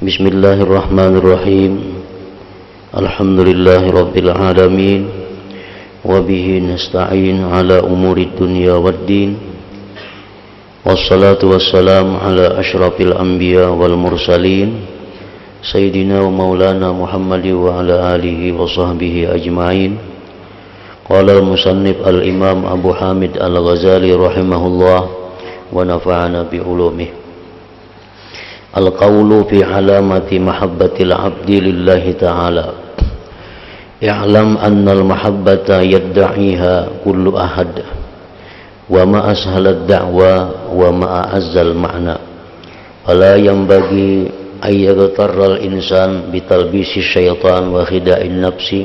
Bismillahirrahmanirrahim. Alhamdulillahirabbil alamin. Wa bihi nasta'in ala umurid dunya waddin. Wassalatu wassalamu ala asyrafil anbiya wal mursalin Sayyidina wa maulana Muhammad wa ala alihi wa sahbihi ajma'in. Qala al-musannif al-imam Abu Hamid al-Ghazali rahimahullah wa nafa'ana bi ulumih. Al-qawlu fi alamati mahabbatil abdi lillahi ta'ala. I'lam anna al-mahabbata yadda'iha kullu ahad. Wa ma ashalad da'wa wa ma a'azzal ma'na. Fala yanbaghi ayyagtarra al-insan bitalbisi syaitan wa khida'in nafsi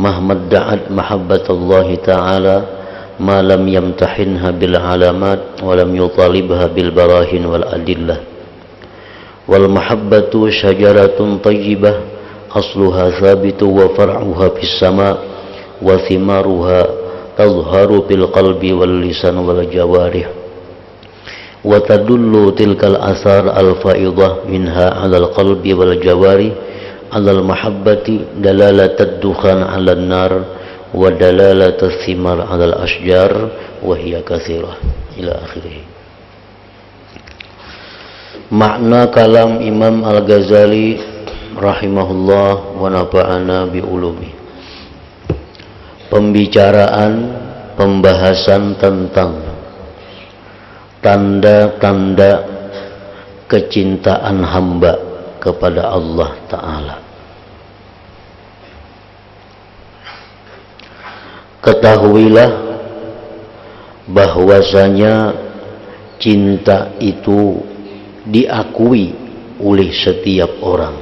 mahma da'at mahabbatallahi ta'ala ma lam yamtahinha bil alamat wa lam yutalibha bil barahin wal adillah. Wal mahabbatu syajaratun tayyibah asluha thabitu wa far'uha fis sama wa thimaruha tazharu bil qalbi wal lisan wal jawarih wa tadullu tilkal athar al faidah minha 'ala al qalbi wal jawarih 'ala al mahabbati dalalatad dukhan 'ala an nar wa dalalatas thimar 'ala al ashjar wa hiya katsirah ila akhirih. Makna kalam Imam Al-Ghazali rahimahullah wa nafa'ana bi ulumi. Pembicaraan, pembahasan tentang tanda-tanda kecintaan hamba kepada Allah Ta'ala. Ketahuilah bahwasanya cinta itu diakui oleh setiap orang.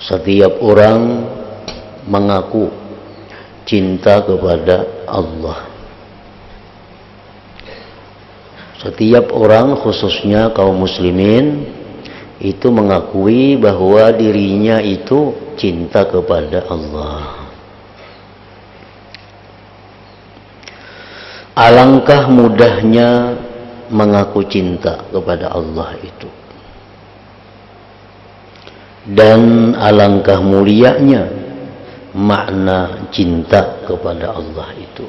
Setiap orang mengaku cinta kepada Allah. Setiap orang, khususnya kaum muslimin, itu mengakui bahwa dirinya itu cinta kepada Allah. Alangkah mudahnya mengaku cinta kepada Allah itu, dan alangkah mulianya makna cinta kepada Allah itu.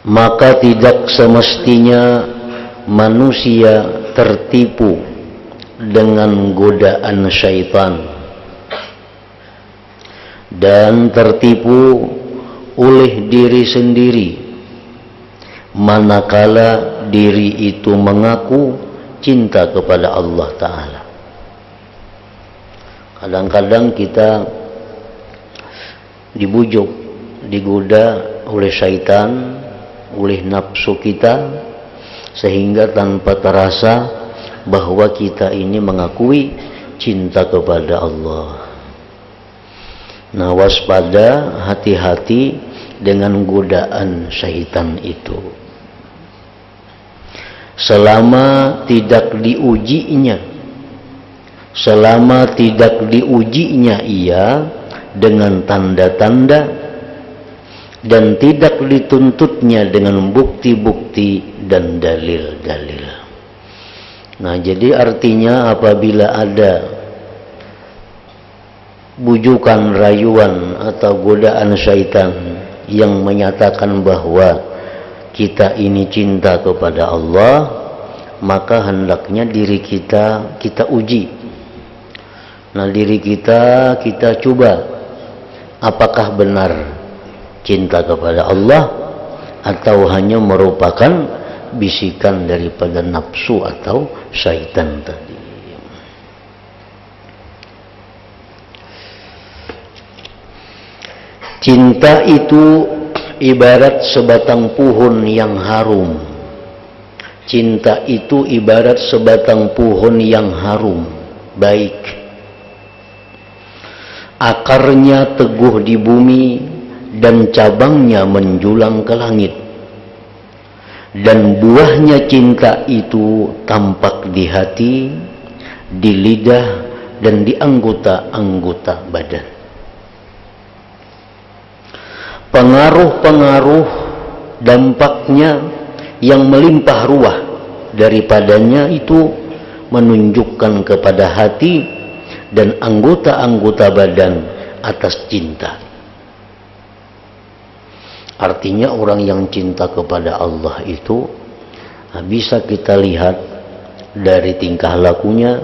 Maka tidak semestinya manusia tertipu dengan godaan syaitan dan tertipu oleh diri sendiri manakala diri itu mengaku cinta kepada Allah Ta'ala. Kadang-kadang kita dibujuk, digoda oleh syaitan, oleh nafsu kita, sehingga tanpa terasa bahwa kita ini mengakui cinta kepada Allah. Nah, waspada, hati-hati dengan godaan syaitan itu. Selama tidak diujinya ia dengan tanda-tanda dan tidak dituntutnya dengan bukti-bukti dan dalil-dalil. Nah, jadi artinya apabila ada bujukan, rayuan atau godaan syaitan yang menyatakan bahwa kita ini cinta kepada Allah, maka hendaknya diri kita uji. Nah, diri kita coba apakah benar cinta kepada Allah atau hanya merupakan bisikan daripada nafsu atau syaitan tadi. Cinta itu ibarat sebatang pohon yang harum. Cinta itu ibarat sebatang pohon yang harum, baik. Akarnya teguh di bumi dan cabangnya menjulang ke langit. Dan buahnya cinta itu tampak di hati, di lidah, dan di anggota-anggota badan. Pengaruh-pengaruh dampaknya yang melimpah ruah daripadanya itu menunjukkan kepada hati dan anggota-anggota badan atas cinta. Artinya orang yang cinta kepada Allah itu bisa kita lihat dari tingkah lakunya,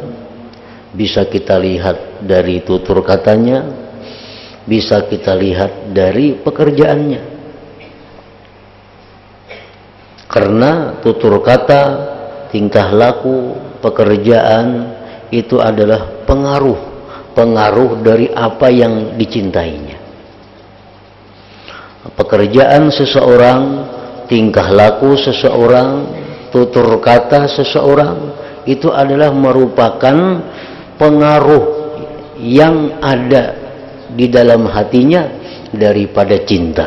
bisa kita lihat dari tutur katanya, bisa kita lihat dari pekerjaannya. Karena tutur kata, tingkah laku, pekerjaan itu adalah pengaruh dari apa yang dicintainya. Pekerjaan seseorang, tingkah laku seseorang, tutur kata seseorang itu adalah merupakan pengaruh yang ada di dalam hatinya daripada cinta.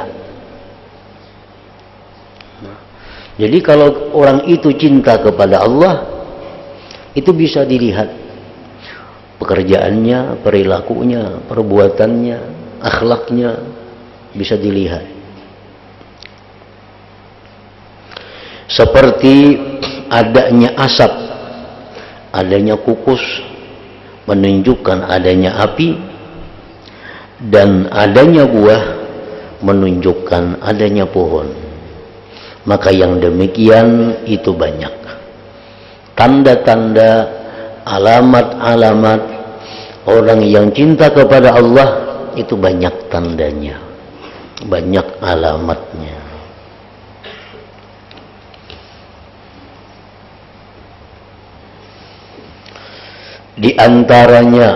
Jadi kalau orang itu cinta kepada Allah, itu bisa dilihat pekerjaannya, perilakunya, perbuatannya, akhlaknya bisa dilihat. Seperti adanya asap, adanya kukus menunjukkan adanya api, dan adanya buah menunjukkan adanya pohon. Maka yang demikian itu banyak tanda-tanda, alamat-alamat orang yang cinta kepada Allah, itu banyak tandanya, banyak alamatnya. Di antaranya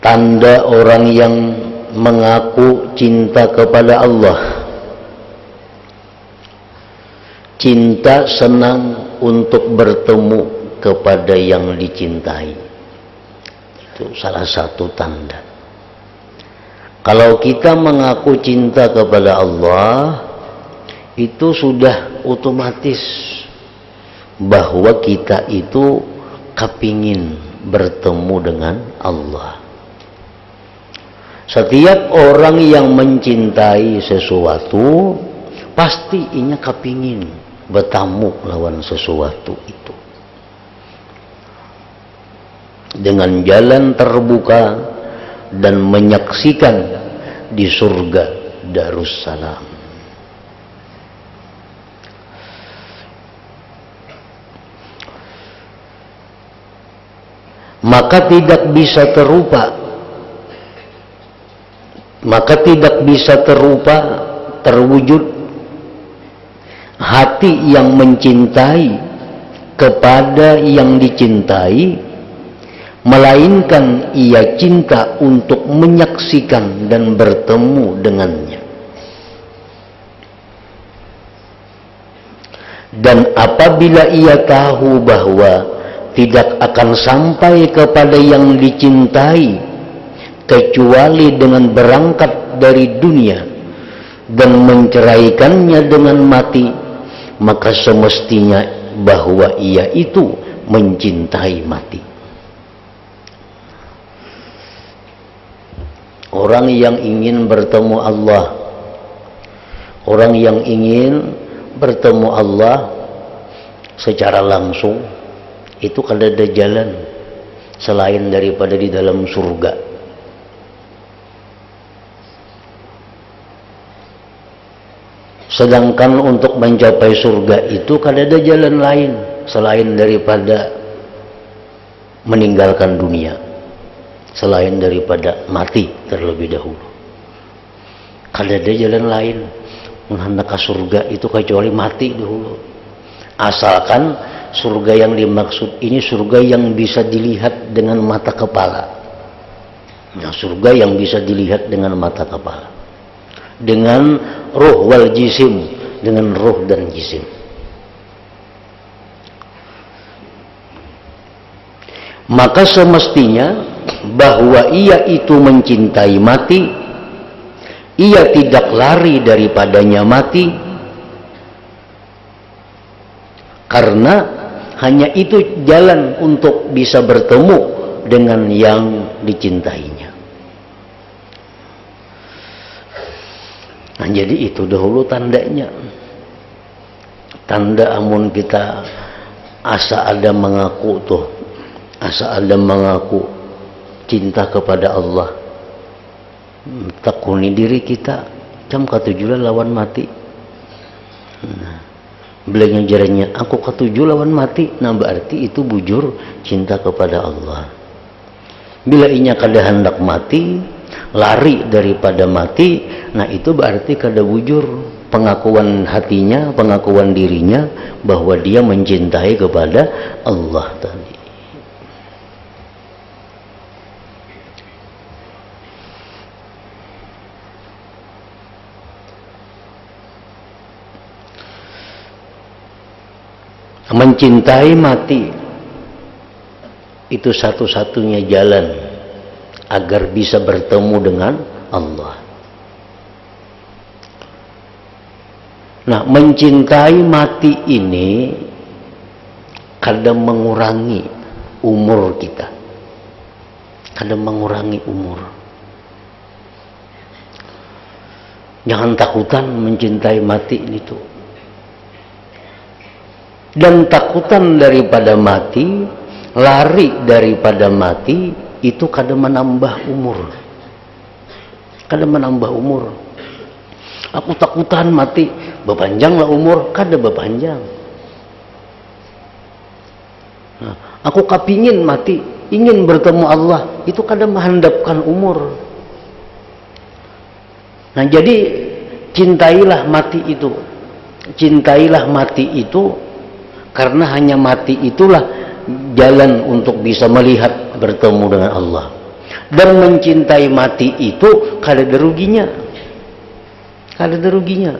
tanda orang yang mengaku cinta kepada Allah, cinta senang untuk bertemu kepada yang dicintai. Itu salah satu tanda. Kalau kita mengaku cinta kepada Allah, itu sudah otomatis bahwa kita itu kepingin bertemu dengan Allah. Setiap orang yang mencintai sesuatu pasti inya kepingin bertamu lawan sesuatu itu dengan jalan terbuka dan menyaksikan di surga Darussalam. Maka tidak bisa terupa, terwujud hati yang mencintai kepada yang dicintai, melainkan ia cinta untuk menyaksikan dan bertemu dengannya. Dan apabila ia tahu bahwa tidak akan sampai kepada yang dicintai kecuali dengan berangkat dari dunia dan menceraikannya dengan mati, maka semestinya bahwa ia itu mencintai mati. Orang yang ingin bertemu Allah, orang yang ingin bertemu Allah secara langsung, itu kan ada jalan selain daripada di dalam surga. Sedangkan untuk mencapai surga itu kan ada jalan lain selain daripada meninggalkan dunia, selain daripada mati terlebih dahulu. Kan ada jalan lain menghendak ke surga itu kecuali mati dahulu. Asalkan surga yang dimaksud ini surga yang bisa dilihat dengan mata kepala. Nah, surga yang bisa dilihat dengan mata kepala, dengan ruh wal jisim, dengan ruh dan jisim. Maka semestinya bahwa ia itu mencintai mati, ia tidak lari daripadanya mati, karena hanya itu jalan untuk bisa bertemu dengan yang dicintainya. Nah, jadi itu dahulu tandanya. Tanda amun kita asa ada mengaku tuh, asa ada mengaku cinta kepada Allah, tekuni diri kita jam katujuh lawan mati. Nah, beliau jaranya aku katujuh lawan mati, nah berarti itu bujur cinta kepada Allah. Bila inya kada hendak mati, lari daripada mati, nah itu berarti kada bujur pengakuan hatinya, pengakuan dirinya bahwa dia mencintai kepada Allah tadi. Mencintai mati itu satu-satunya jalan agar bisa bertemu dengan Allah. Nah, mencintai mati ini kadang mengurangi umur kita, kadang mengurangi umur. Jangan takutan mencintai mati itu. Dan takutan daripada mati, lari daripada mati, itu kadang menambah umur. Kadang menambah umur. Aku takutan mati, berpanjanglah umur, kada berpanjang. Nah, aku kapingin mati, ingin bertemu Allah, itu kada menghandapkan umur. Nah, jadi cintailah mati itu. Cintailah mati itu, karena hanya mati itulah jalan untuk bisa melihat bertemu dengan Allah. Dan mencintai mati itu kada ada ruginya. Kada ada ruginya.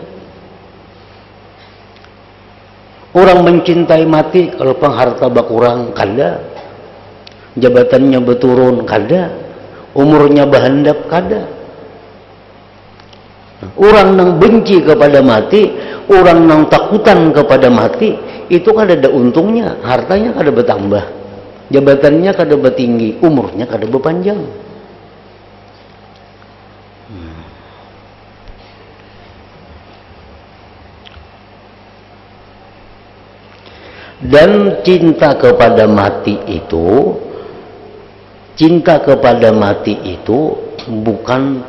Orang mencintai mati kalau pengharta bakurang kada, jabatannya berturun kada, umurnya berhandap kada. Orang yang benci kepada mati, orang yang takutan kepada mati, itu kada ada untungnya, hartanya kada bertambah, jabatannya kada bertinggi, umurnya kada berpanjang. Dan cinta kepada mati itu, cinta kepada mati itu bukan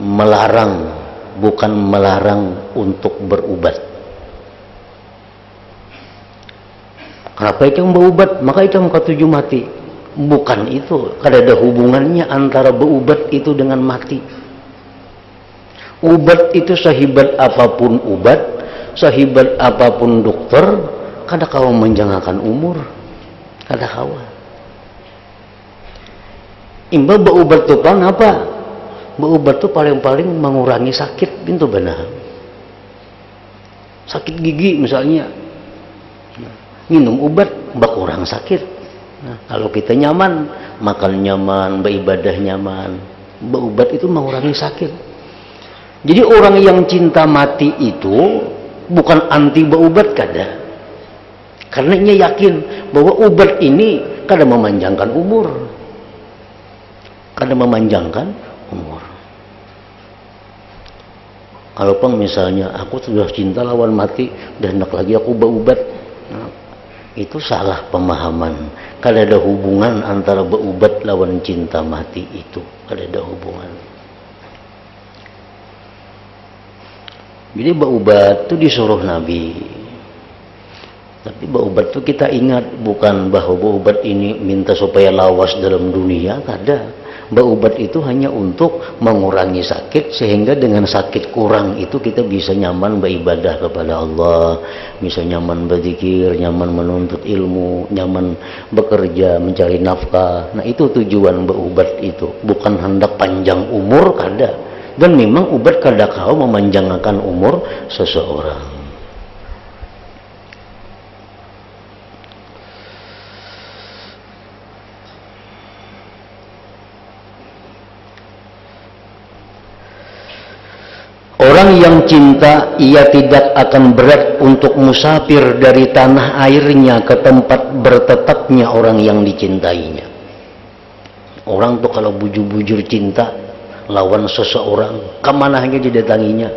melarang, bukan melarang untuk berubat. Kenapa itu berubat? Maka itu ketujuh mati. Bukan itu, kada ada hubungannya antara berubat itu dengan mati. Ubat itu sehebat apapun ubat, sehebat apapun dokter, kada kawa menjangkakan umur, kada kawa. Imba berubat itu pan apa? Berubat itu paling-paling mengurangi sakit, pintu benar. Sakit gigi misalnya, minum obat berkurang sakit. Nah, kalau kita nyaman, makan nyaman, beribadah nyaman, berubat itu mengurangi sakit. Jadi orang yang cinta mati itu bukan anti berubat kada. Karena ia yakin bahwa obat ini kada memanjangkan umur. Kada memanjangkan umur. Kalau pun misalnya aku sudah cinta lawan mati dan hendak lagi aku berubat, nah, itu salah pemahaman. Kada ada hubungan antara berubat lawan cinta mati itu, kada ada hubungan. Jadi berubat itu disuruh Nabi. Tapi berubat itu kita ingat bukan bahwa berubat ini minta supaya lawas dalam dunia, kada. Berubat itu hanya untuk mengurangi sakit, sehingga dengan sakit kurang itu kita bisa nyaman beribadah kepada Allah, bisa nyaman berzikir, nyaman menuntut ilmu, nyaman bekerja, mencari nafkah. Nah, itu tujuan berubat itu, bukan hendak panjang umur kada. Dan memang ubat kada kau memanjangkan umur seseorang. Orang yang cinta, ia tidak akan berat untuk musafir dari tanah airnya ke tempat bertetapnya orang yang dicintainya. Orang tuh kalau bujur-bujur cinta lawan seseorang, kemananya didatanginya.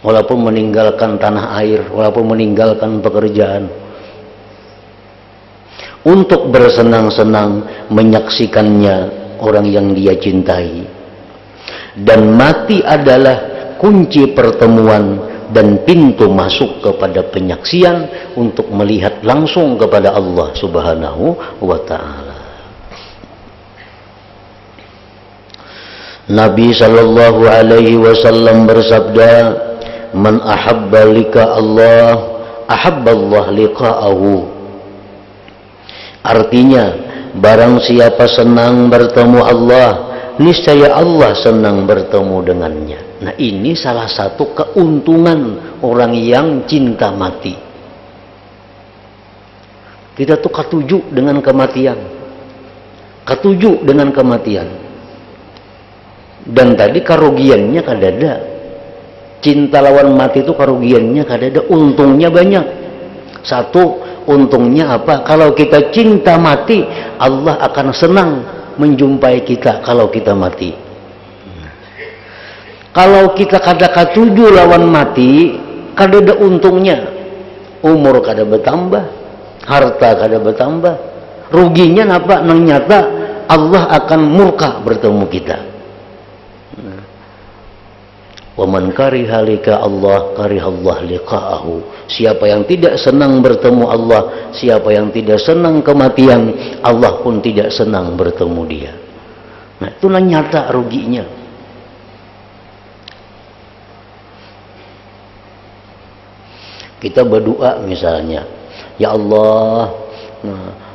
walaupun meninggalkan tanah air, walaupun meninggalkan pekerjaan, untuk bersenang-senang menyaksikannya orang yang dia cintai. Dan mati adalah kunci pertemuan dan pintu masuk kepada penyaksian untuk melihat langsung kepada Allah Subhanahu wa ta'ala. Nabi sallallahu alaihi wasallam bersabda, "Man ahabba liqa Allah, ahabballah liqa'ahu." Artinya, barang siapa senang bertemu Allah, niscaya Allah senang bertemu dengannya. Nah, ini salah satu keuntungan orang yang cinta mati. Kita tuh ketujuh dengan kematian. Ketujuh dengan kematian. Dan tadi karugiannya kadada. Cinta lawan mati itu karugiannya kadada, untungnya banyak. Satu, untungnya apa? Kalau kita cinta mati, Allah akan senang menjumpai kita kalau kita mati. Kalau kita kada katuju lawan mati, kada ada untungnya. Umur kada bertambah, harta kada bertambah. Ruginya apa? Nang nyata Allah akan murka bertemu kita. Wa man kariha liqa Allah karihallah liqa'ahu. Siapa yang tidak senang bertemu Allah, siapa yang tidak senang kematian, Allah pun tidak senang bertemu dia. Nah, itulah nyata ruginya. Kita berdoa misalnya, ya Allah,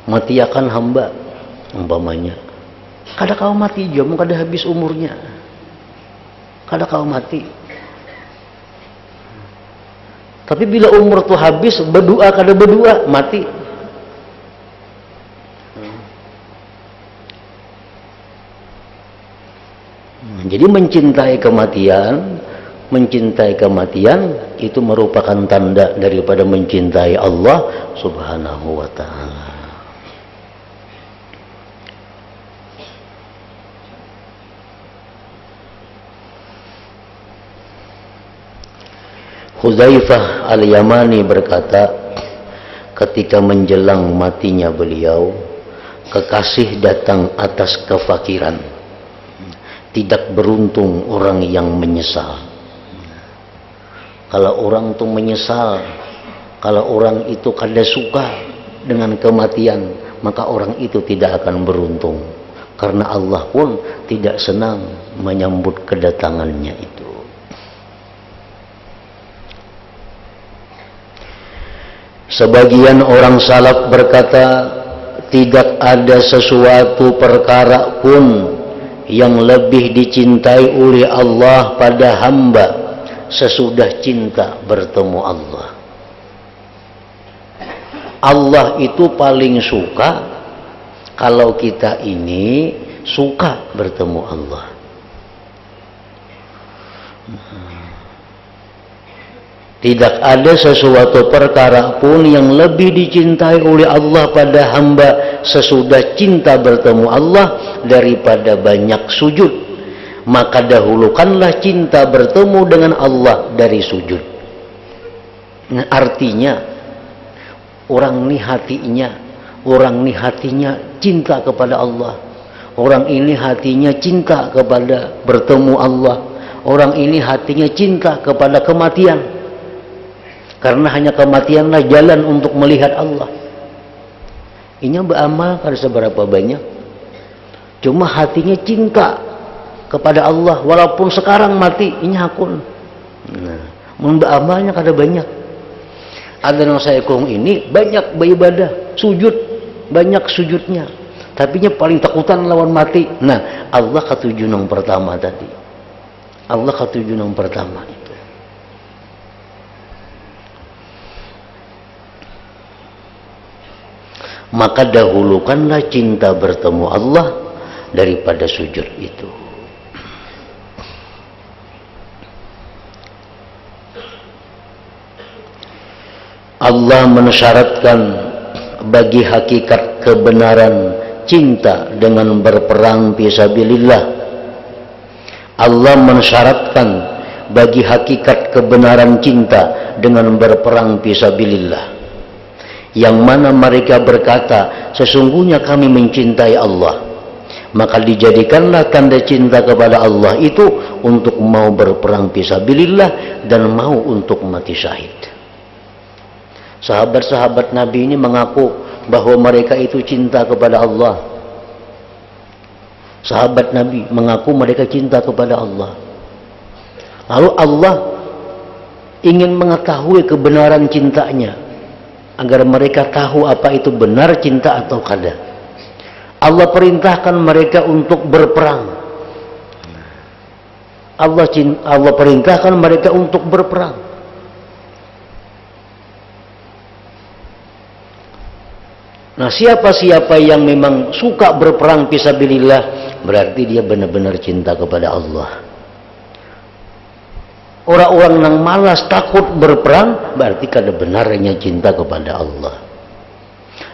matiakan hamba, umpamanya. Kada kau mati jamu, kada habis umurnya. Kada kau mati. Tapi bila umur tu habis, berdoa kada berdoa, mati. Jadi mencintai kematian itu merupakan tanda daripada mencintai Allah Subhanahu wa ta'ala. Hudzaifah al-Yamani berkata, ketika menjelang matinya beliau, kekasih datang atas kefakiran. Tidak beruntung orang yang menyesal. Kalau orang itu menyesal, kalau orang itu kada suka dengan kematian, maka orang itu tidak akan beruntung. Karena Allah pun tidak senang menyambut kedatangannya itu. Sebagian orang salaf berkata, tidak ada sesuatu perkara pun yang lebih dicintai oleh Allah pada hamba sesudah cinta bertemu Allah. Allah itu paling suka kalau kita ini suka bertemu Allah. Tidak ada sesuatu perkara pun yang lebih dicintai oleh Allah pada hamba sesudah cinta bertemu Allah daripada banyak sujud. Maka dahulukanlah cinta bertemu dengan Allah dari sujud. Nah, artinya orang ini hatinya cinta kepada Allah. Orang ini hatinya cinta kepada bertemu Allah. Orang ini hatinya cinta kepada kematian. Karena hanya kematianlah jalan untuk melihat Allah. Inya beramal kada seberapa banyak. Cuma hatinya cinta kepada Allah. Walaupun sekarang mati, inya hakun. Nah, beramalnya kada banyak. Ada yang saya kong ini banyak beribadah, sujud, banyak sujudnya. Tapi nya paling takutan lawan mati. Nah, Allah ketujuh yang pertama tadi. Allah ketujuh yang pertama itu. Maka dahulukanlah cinta bertemu Allah daripada sujud itu. Allah mensyaratkan bagi hakikat kebenaran cinta dengan berperang fisabilillah. Allah mensyaratkan bagi hakikat kebenaran cinta dengan berperang fisabilillah, yang mana mereka berkata, sesungguhnya kami mencintai Allah, maka dijadikanlah tanda cinta kepada Allah itu untuk mau berperang fisabilillah dan mau untuk mati syahid. Sahabat-sahabat Nabi ini mengaku bahwa mereka itu cinta kepada Allah. Sahabat Nabi mengaku mereka cinta kepada Allah. Lalu Allah ingin mengetahui kebenaran cintanya, agar mereka tahu apa itu benar cinta atau kada. Allah perintahkan mereka untuk berperang. Allah perintahkan mereka untuk berperang. Nah, siapa-siapa yang memang suka berperang fisabilillah, berarti dia benar-benar cinta kepada Allah. Orang-orang yang malas takut berperang, berarti kada benarnya cinta kepada Allah.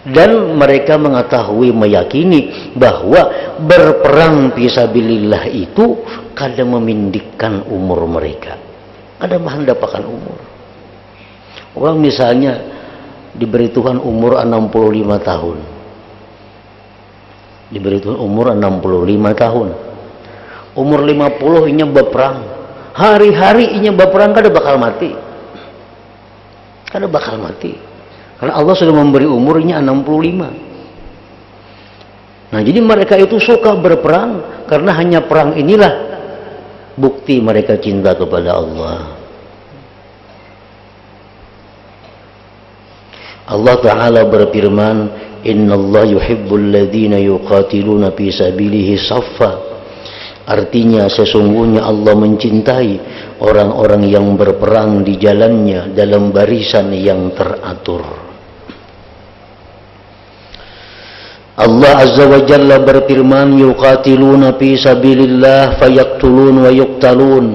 Dan mereka mengetahui, meyakini bahwa berperang fisabilillah itu kada memindikkan umur mereka, kada menghandapkan umur. Orang misalnya diberi Tuhan umur 65 tahun. Diberi Tuhan umur 65 tahun. Umur 50 inya berperang. Hari-hari inya berperang, kada bakal mati. Kada bakal mati. Karena Allah sudah memberi umurnya 65. Nah, jadi mereka itu suka berperang karena hanya perang inilah bukti mereka cinta kepada Allah. Allah Ta'ala berfirman, Innallaha yuhibbul ladzina yuqatiluna fi sabilihi saffa. Artinya sesungguhnya Allah mencintai orang-orang yang berperang di jalannya dalam barisan yang teratur. Allah Azza wa Jalla berfirman, yuqatiluna fi sabilillah fayaqtulun wa yuqtalun.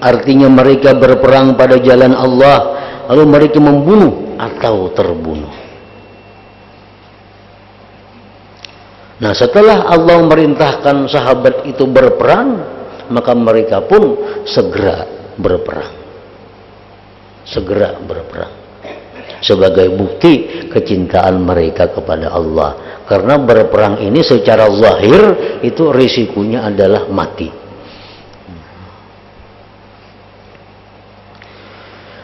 Artinya mereka berperang pada jalan Allah, lalu mereka membunuh atau terbunuh. Nah, setelah Allah merintahkan sahabat itu berperang, maka mereka pun segera berperang. Segera berperang. Sebagai bukti kecintaan mereka kepada Allah. Karena berperang ini secara zahir itu risikonya adalah mati.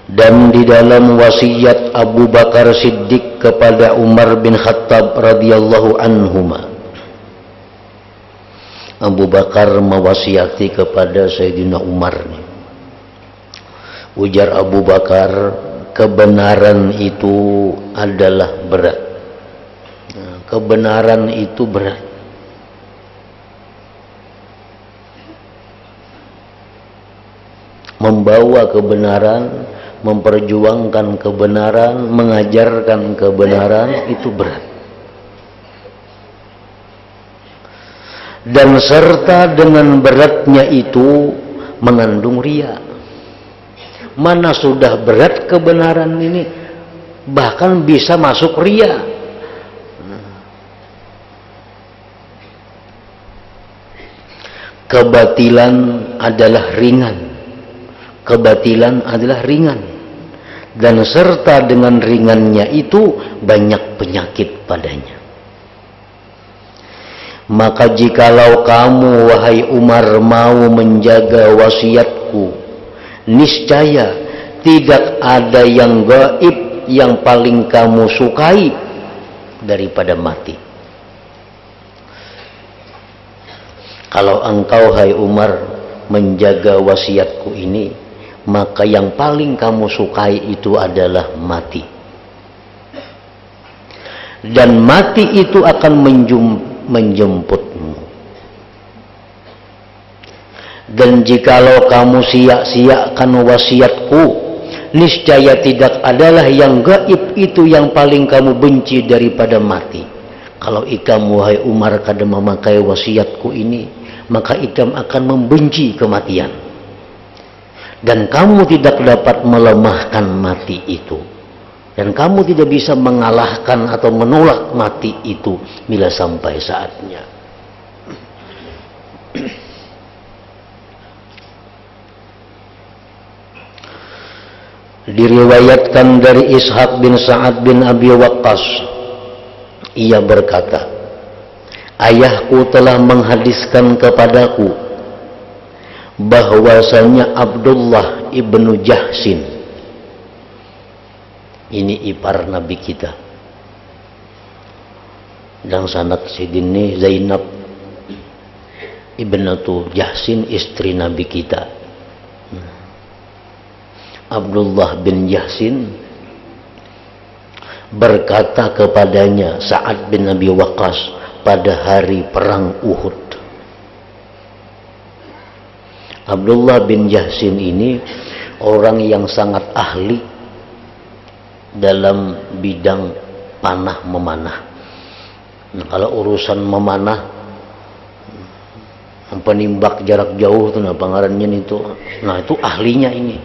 Dan di dalam wasiat Abu Bakar Siddiq kepada Umar bin Khattab radhiyallahu anhuma, Abu Bakar mewasiati kepada Sayyidina Umar. Ujar Abu Bakar, kebenaran itu adalah berat. Kebenaran itu berat. Membawa kebenaran, memperjuangkan kebenaran, mengajarkan kebenaran itu berat. Dan serta dengan beratnya itu mengandung ria. Mana sudah berat kebenaran ini, bahkan bisa masuk ria. Kebatilan adalah ringan. Kebatilan adalah ringan. Dan serta dengan ringannya itu banyak penyakit padanya. Maka jikalau kamu, wahai Umar, mau menjaga wasiatku, niscaya tidak ada yang gaib yang paling kamu sukai daripada mati. Kalau engkau, hai Umar, menjaga wasiatku ini, maka yang paling kamu sukai itu adalah mati. Dan mati itu akan menjemputmu. Dan jikalau kamu sia-siakan wasiatku, niscaya tidak adalah yang gaib itu yang paling kamu benci daripada mati. Kalau ikam, wahai Umar, kada memakai wasiatku ini, maka ikam akan membenci kematian. Dan kamu tidak dapat melemahkan mati itu. Dan kamu tidak bisa mengalahkan atau menolak mati itu bila sampai saatnya. Diriwayatkan dari Ishaq bin Sa'ad bin Abi Waqqas, ia berkata, ayahku telah menghadiskan kepadaku bahwasanya Abdullah ibnu Jahsin, ini ipar Nabi kita, dan sanak sidini Zainab ibnatu Jahsin, istri Nabi kita. Abdullah bin Jahsin berkata kepadanya Sa'ad bin Abi Waqqas pada hari perang Uhud. Abdullah bin Jahsin ini orang yang sangat ahli dalam bidang panah memanah. Nah, kalau urusan memanah, penimbak jarak jauh itu, nah pangarannya itu, nah itu ahlinya ini,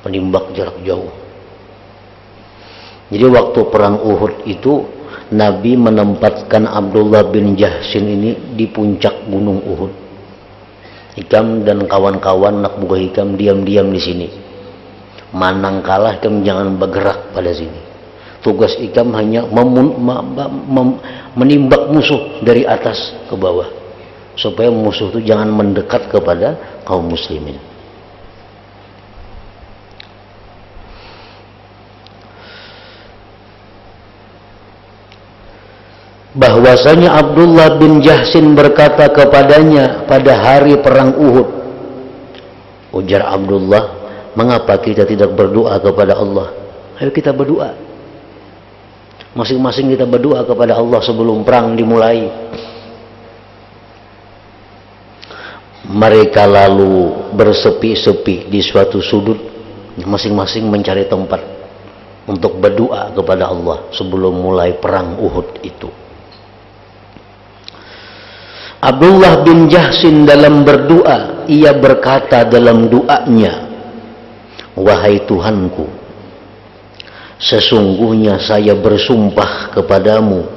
penimbak jarak jauh. Jadi waktu perang Uhud itu Nabi menempatkan Abdullah bin Jahsin ini di puncak gunung Uhud. Hikam dan kawan-kawan nak buka Hikam diam-diam di sini. Manang kalah Hikam jangan bergerak pada sini. Tugas Hikam hanya menimbak musuh dari atas ke bawah, supaya musuh itu jangan mendekat kepada kaum muslimin. Bahwasanya Abdullah bin Jahsin berkata kepadanya pada hari perang Uhud, ujar Abdullah, mengapa kita tidak berdoa kepada Allah? Ayo kita berdoa, masing-masing kita berdoa kepada Allah sebelum perang dimulai. Mereka lalu bersepi-sepi di suatu sudut, masing-masing mencari tempat untuk berdoa kepada Allah sebelum mulai perang Uhud itu. Abdullah bin Jahsin dalam berdoa, ia berkata dalam doanya, wahai Tuhanku, sesungguhnya saya bersumpah kepadamu,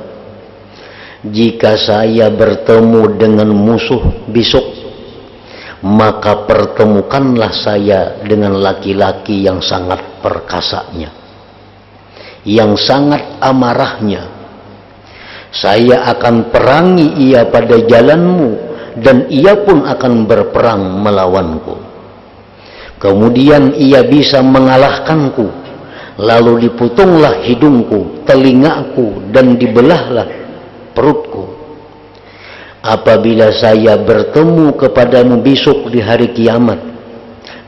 jika saya bertemu dengan musuh besok, maka pertemukanlah saya dengan laki-laki yang sangat perkasanya, yang sangat amarahnya. Saya akan perangi ia pada jalanmu, dan ia pun akan berperang melawanku. Kemudian ia bisa mengalahkanku, lalu dipotonglah hidungku, telingaku, dan dibelahlah perutku. Apabila saya bertemu kepadamu besok di hari kiamat,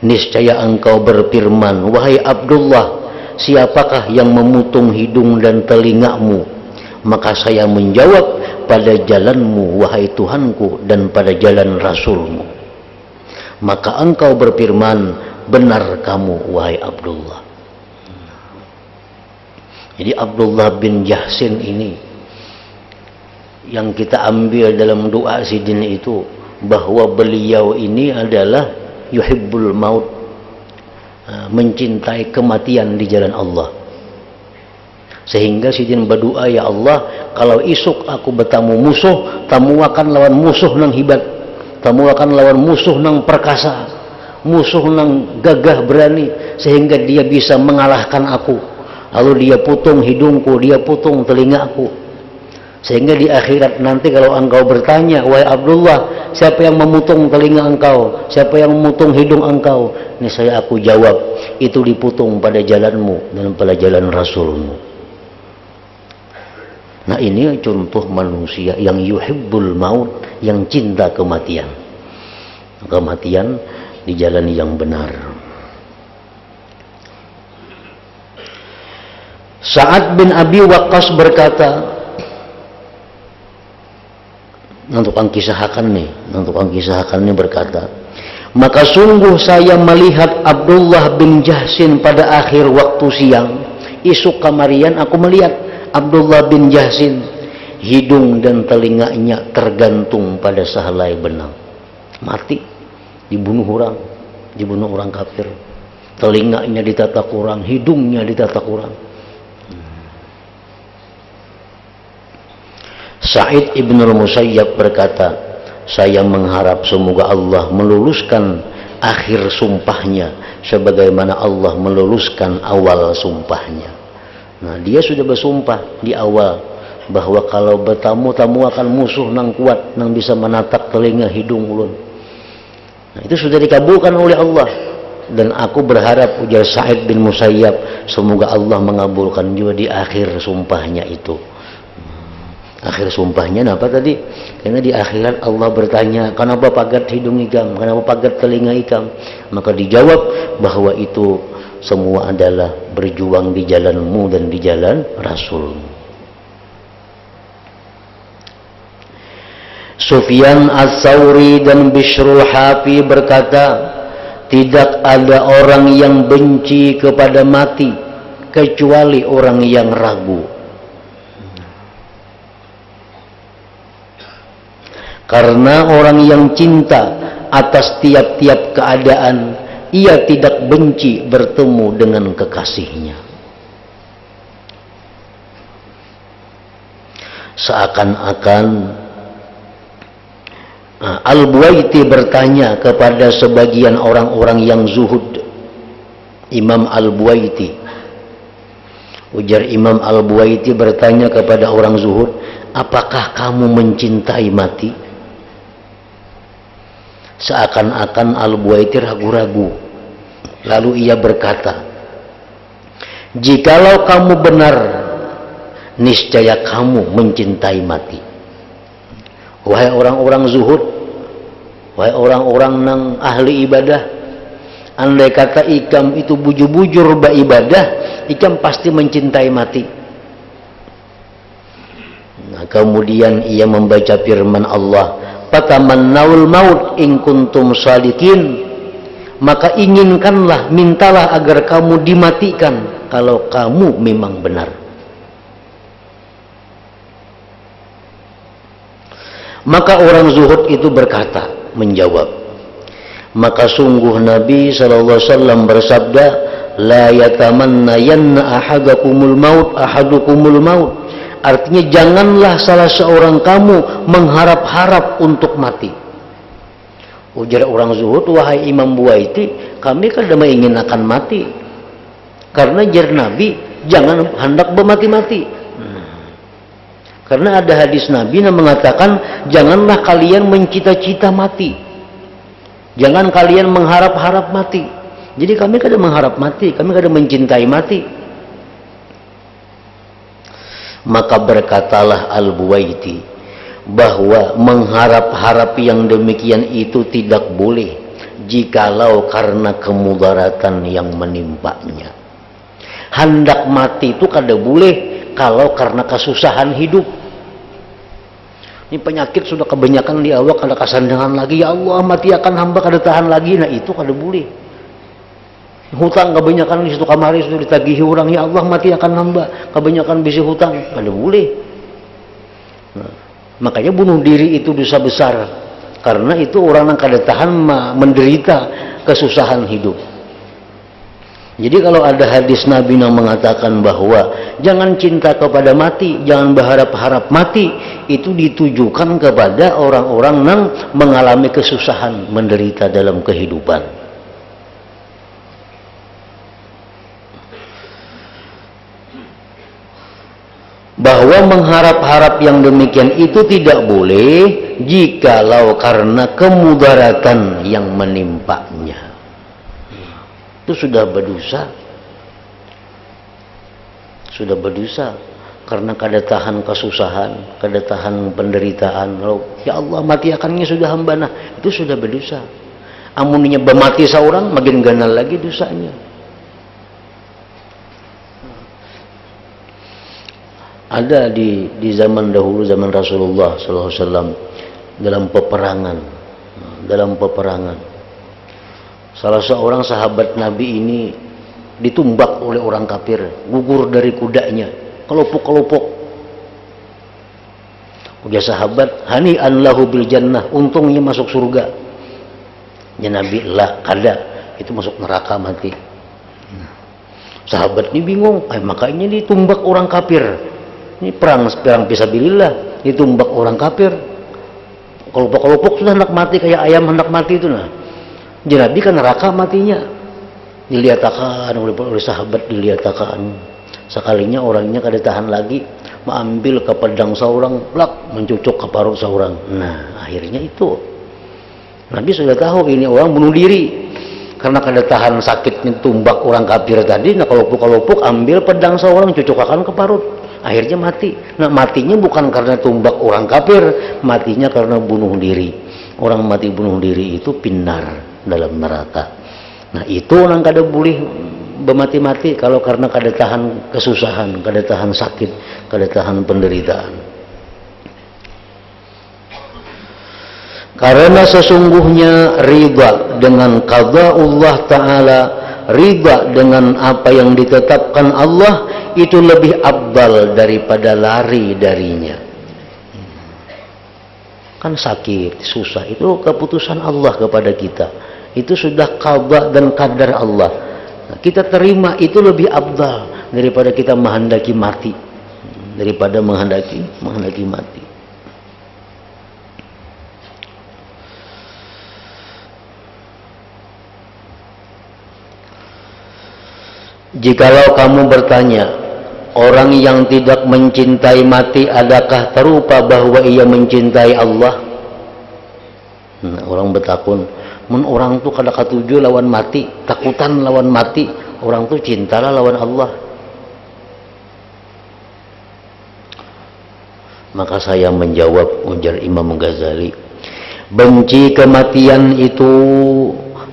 niscaya engkau berfirman, wahai Abdullah, siapakah yang memotong hidung dan telingamu? Maka saya menjawab, pada jalanmu wahai Tuhanku, dan pada jalan Rasulmu. Maka engkau berfirman, benar kamu wahai Abdullah. Jadi Abdullah bin Jahsin ini yang kita ambil dalam doa sidin itu, bahwa beliau ini adalah yuhibbul maut, mencintai kematian di jalan Allah. Sehingga sidin berdoa, ya Allah, kalau isuk aku bertemu musuh, tamu akan lawan musuh nang hibat, tamu akan lawan musuh nang perkasa, musuh nang gagah berani, sehingga dia bisa mengalahkan aku. Lalu dia potong hidungku, dia potong telingaku, sehingga di akhirat nanti kalau engkau bertanya, wahai Abdullah, siapa yang memotong telinga engkau, siapa yang memotong hidung engkau, ini saya aku jawab, itu dipotong pada jalanmu dan pada jalan Rasulmu. Nah, ini contoh manusia yang yuhibbul maut, yang cinta kematian, kematian di jalan yang benar. Sa'ad bin Abi Waqqas berkata, untuk kisahkan nih berkata, maka sungguh saya melihat Abdullah bin Jahsin pada akhir waktu siang, isuk kamarian aku melihat Abdullah bin Jahsin, hidung dan telinganya tergantung pada sehelai benang, mati, dibunuh orang kafir, telinganya ditatak orang, hidungnya ditatak orang. Sa'id ibn al-Musayyab berkata, saya mengharap semoga Allah meluluskan akhir sumpahnya sebagaimana Allah meluluskan awal sumpahnya. Nah, dia sudah bersumpah di awal bahwa kalau bertamu akan musuh nang kuat nang bisa menatak telinga hidung ulun. Nah, itu sudah dikabulkan oleh Allah, dan aku berharap, ujar Sa'id bin Musayyab, semoga Allah mengabulkan juga di akhir sumpahnya itu. Akhir sumpahnya apa tadi? Karena di akhirat Allah bertanya, kenapa pagat hidung ikam, kenapa pagat telinga ikam? Maka dijawab bahwa itu semua adalah berjuang di jalanmu dan di jalan Rasulmu. Sufyan Ats-Tsauri dan Bishrul Hafi berkata, tidak ada orang yang benci kepada mati kecuali orang yang ragu. Karena orang yang cinta atas tiap-tiap keadaan, ia tidak benci bertemu dengan kekasihnya. Seakan-akan Al-Buwaiti bertanya kepada sebagian orang-orang yang zuhud. Imam Al-Buwaiti, ujar Imam Al-Buwaiti bertanya kepada orang zuhud, apakah kamu mencintai mati? Seakan-akan Al-Buwaiti ragu-ragu. Lalu ia berkata, jikalau kamu benar, niscaya kamu mencintai mati. Wahai orang-orang zuhud, wahai orang-orang nang ahli ibadah, andai kata ikam itu bujur-bujur beribadah, ikam pasti mencintai mati. Nah, kemudian ia membaca firman Allah, fatamannaul maut in kuntum shadiqin, maka inginkanlah, mintalah agar kamu dimatikan kalau kamu memang benar. Maka orang zuhud itu berkata, menjawab, maka sungguh Nabi SAW bersabda, la yatamannayanna ahadukumul maut. Artinya janganlah salah seorang kamu mengharap-harap untuk mati. Ujar orang zuhud, wahai Imam Buwaiti, kami kan tidak ingin akan mati. Karena jar Nabi, jangan hendak bermati-mati. Karena ada hadis Nabi yang mengatakan, janganlah kalian mencita-cita mati. Jangan kalian mengharap-harap mati. Jadi kami kada mengharap mati, kami kada mencintai mati. Maka berkatalah Al-Buwaiti bahwa mengharap-harap yang demikian itu tidak boleh jikalau karena kemudaratan yang menimpanya. Hendak mati itu kada boleh kalau karena kesusahan hidup. Ini penyakit sudah kebanyakan di awak, kada kasandangan lagi, ya Allah mati akan hamba kada tahan lagi. Nah itu kada boleh. Hutang kebanyakan di situ kamari sudah ditagihi orang, ya Allah mati akan hamba, kebanyakan bisi hutang, kada boleh. Nah, makanya bunuh diri itu dosa besar, karena itu orang yang kada tahan menderita kesusahan hidup. Jadi kalau ada hadis Nabi yang mengatakan bahwa jangan cinta kepada mati, jangan berharap-harap mati, itu ditujukan kepada orang-orang yang mengalami kesusahan, menderita dalam kehidupan. Bahwa mengharap-harap yang demikian itu tidak boleh jikalau karena kemudaratan yang menimpanya. Itu sudah berdosa, karena kada tahan kesusahan, kada tahan penderitaan. Ya Allah mati akannya sudah hamba, nah itu sudah berdosa. Amunnya bermati seorang makin ganal lagi dosanya. Ada di zaman dahulu, zaman Rasulullah SAW, dalam peperangan. Salah seorang sahabat Nabi ini ditumbak oleh orang kafir, gugur dari kudanya, kelopok-kelopok. Ujar sahabat, hani'an lahu bil jannah, untungnya masuk surga. Ya Nabi, lah kada, itu masuk neraka mati. Sahabat ini bingung, makanya ditumbak orang kafir. Ini perang fisabilillah, ditumbak orang kafir. Kelopok-kelopok sudah hendak mati, kayak ayam hendak mati itu nah. Nabi kan neraka matinya. Diliatakan oleh sahabat, diliatakan. Sekalinya orangnya kada tahan lagi, mengambil ke pedang seorang, lak mencucuk ke parut seorang. Nah, akhirnya itu Nabi sudah tahu ini orang bunuh diri. Karena kada tahan sakitnya tumbak orang kafir tadi, nah kalupuk ambil pedang seorang, cucukkan ke parut. Akhirnya mati. Nah, matinya bukan karena tumbak orang kafir, matinya karena bunuh diri. Orang mati bunuh diri itu pinar dalam neraka. Nah, itu orang kada boleh bermati-mati kalau karena kada tahan kesusahan, kada tahan sakit, kada tahan penderitaan. Karena sesungguhnya riba dengan qada Allah Ta'ala, riba dengan apa yang ditetapkan Allah, itu lebih afdal daripada lari darinya. Kan sakit, susah, itu keputusan Allah kepada kita. Itu sudah qada dan qadar Allah. Nah, kita terima itu lebih afdal daripada kita menghendaki mati, daripada menghendaki mati. Jikalau kamu bertanya, orang yang tidak mencintai mati adakah terupa bahwa ia mencintai Allah? Nah, orang bertakun, orang tu kada katuju lawan mati, takutan lawan mati, orang tu cintalah lawan Allah. Maka saya menjawab, ujar Imam Ghazali, benci kematian itu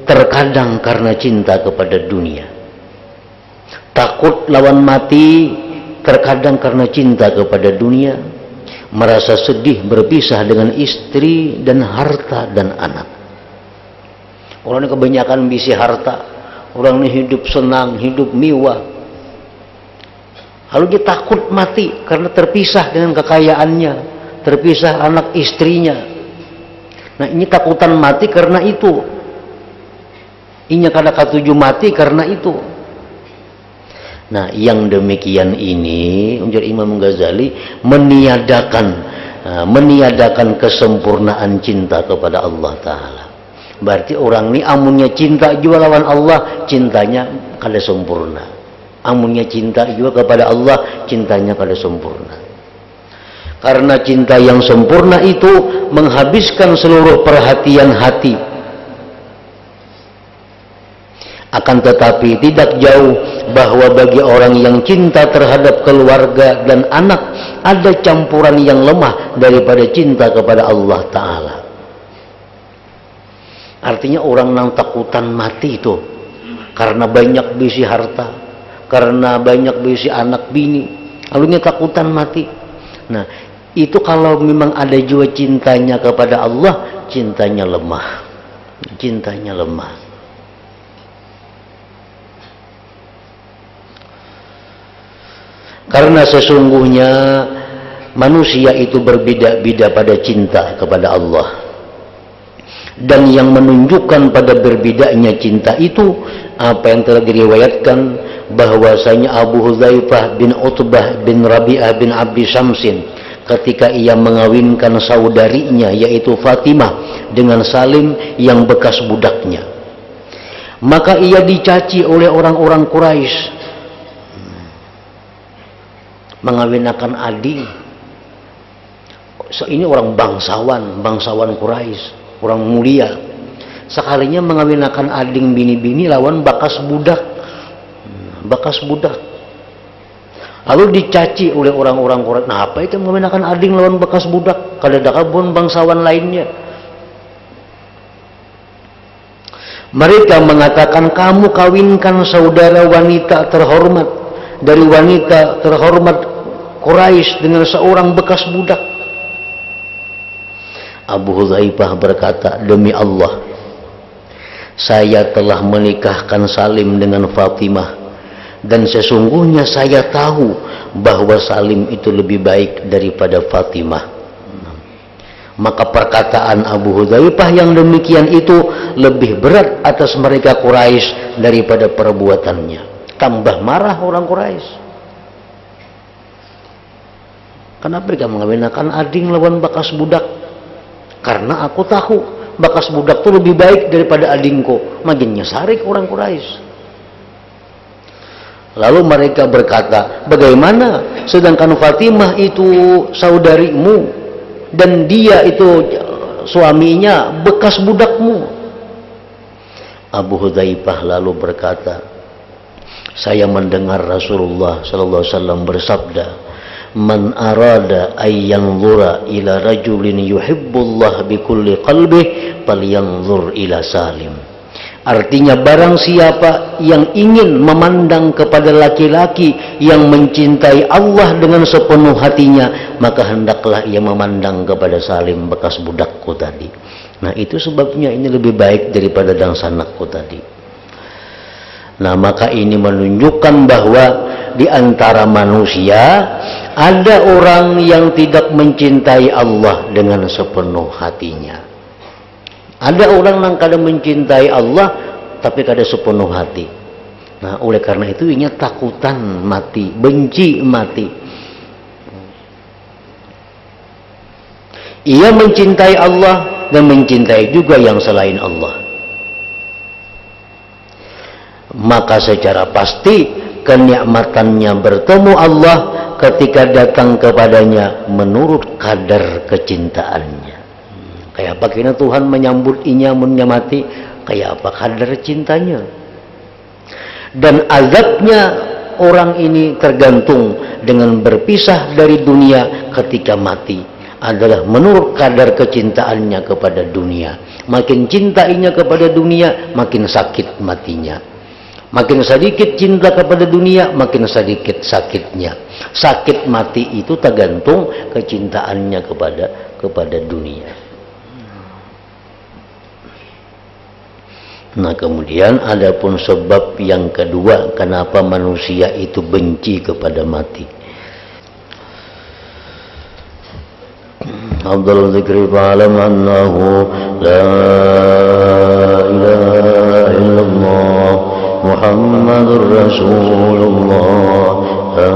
terkadang karena cinta kepada dunia. Takut lawan mati terkadang karena cinta kepada dunia, merasa sedih berpisah dengan istri dan harta dan anak. Orang ini kebanyakan bisi harta, orang ini hidup senang, hidup mewah. Lalu dia takut mati karena terpisah dengan kekayaannya, terpisah anak istrinya. Nah, ini takutan mati karena itu. Ini kada katuju mati karena itu. Nah, yang demikian ini, ujar Imam Ghazali, meniadakan kesempurnaan cinta kepada Allah Ta'ala. Berarti orang ini amunnya cinta juga lawan Allah, cintanya kada sempurna. Amunnya cinta juga kepada Allah, cintanya kada sempurna. Karena cinta yang sempurna itu menghabiskan seluruh perhatian hati. Akan tetapi tidak jauh bahwa bagi orang yang cinta terhadap keluarga dan anak ada campuran yang lemah daripada cinta kepada Allah Ta'ala. Artinya orang yang takutan mati itu karena banyak bisi harta, karena banyak bisi anak bini, lalu takutan mati. Nah, itu kalau memang ada juga cintanya kepada Allah, cintanya lemah. Cintanya lemah. Karena sesungguhnya manusia itu berbeda-beda pada cinta kepada Allah. Dan yang menunjukkan pada berbedanya cinta itu apa yang telah diriwayatkan bahwasanya Abu Hudzaifah bin Utbah bin Rabi'ah bin Abdi Syamsin ketika ia mengawinkan saudarinya yaitu Fatimah dengan Salim yang bekas budaknya, maka ia dicaci oleh orang-orang Quraisy. Mengawinkan adik, ini orang bangsawan Quraisy, orang mulia. Sekalinya mengawinkan ading bini-bini lawan bekas budak. Lalu dicaci oleh orang-orang Quraisy. Nah, apa itu mengawinkan ading lawan bekas budak? Kada ada kabun bangsawan lainnya. Mereka mengatakan, kamu kawinkan saudara wanita terhormat dari wanita terhormat Quraisy dengan seorang bekas budak. Abu Hudzaifah berkata, demi Allah, saya telah menikahkan Salim dengan Fatimah, dan sesungguhnya saya tahu bahwa Salim itu lebih baik daripada Fatimah. Maka perkataan Abu Hudzaifah yang demikian itu lebih berat atas mereka Quraisy daripada perbuatannya. Tambah marah orang Quraisy. Kenapa mereka mengawinkan ading lawan bekas budak? Karena aku tahu bekas budak itu lebih baik daripada adingko. Makin nyesarik orang Quraisy. Lalu mereka berkata, bagaimana sedangkan Fatimah itu saudarimu dan dia itu suaminya bekas budakmu? Abu Hudzaifah lalu berkata, saya mendengar Rasulullah sallallahu alaihi wasallam bersabda, man arada ay yanzura ila rajulin yuhibbullah bikulli qalbih falyanzur ila Salim. Artinya barang siapa yang ingin memandang kepada laki-laki yang mencintai Allah dengan sepenuh hatinya, maka hendaklah ia memandang kepada Salim bekas budakku tadi. Nah, itu sebabnya ini lebih baik daripada dangsanakku tadi. Nah, maka ini menunjukkan bahwa di antara manusia ada orang yang tidak mencintai Allah dengan sepenuh hatinya. Ada orang yang kadang mencintai Allah tapi kadang sepenuh hati. Nah, oleh karena itu inya takutan mati, benci mati. Ia mencintai Allah dan mencintai juga yang selain Allah. Maka secara pasti kenikmatannya bertemu Allah ketika datang kepadanya menurut kadar kecintaannya. Kayak apa kira Tuhan menyambut inya mati, kayak apa kadar cintanya. Dan azabnya orang ini tergantung dengan berpisah dari dunia ketika mati adalah menurut kadar kecintaannya kepada dunia. Makin cintainya kepada dunia, makin sakit matinya. Makin sedikit cinta kepada dunia, makin sedikit sakitnya. Sakit mati itu tergantung kecintaannya kepada dunia. Nah, kemudian ada pun sebab yang kedua kenapa manusia itu benci kepada mati. Afdhalul dzikri fa'lam annahu la ilaha illallah Muhammadur Rasulullah, la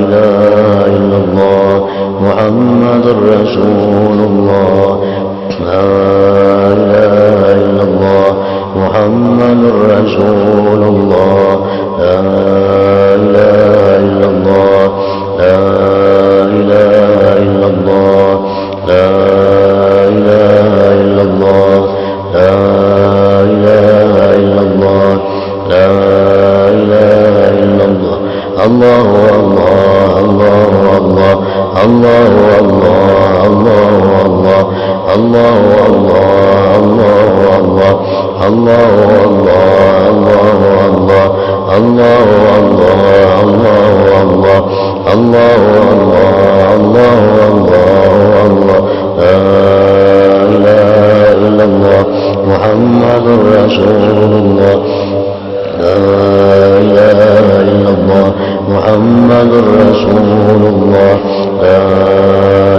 ilaha illallah Muhammadur Rasulullah, la ilaha illallah Muhammadur Rasulullah, la ilaha illallah, la ilaha illallah, la ilaha illallah, la ilaha illallah, la ilaha illallah. Allahu Allah, Allahu Allah, Allahu Allah, Allahu Allah, Allahu Allah, Allahu Allah, Allahu Allah, Allahu Allah, Allahu Allah, Allahu Allah, Allahu Allah, la ilaha illallah Muhammadur Rasulullah, la ilaha illallah Muhammadur Rasulullah, la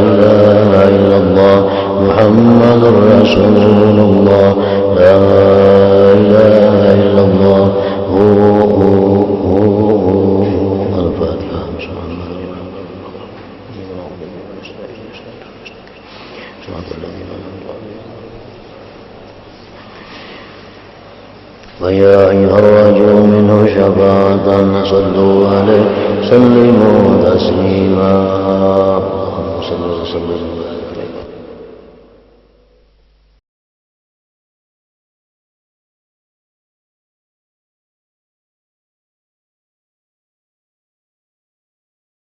ilaha illallah Muhammadur Rasulullah, la ilaha illallah. Al-Fatihah. ويا أيها الرجل منه شفاعة صلوا عليه سلموا تسليما. اللهم صل وسلم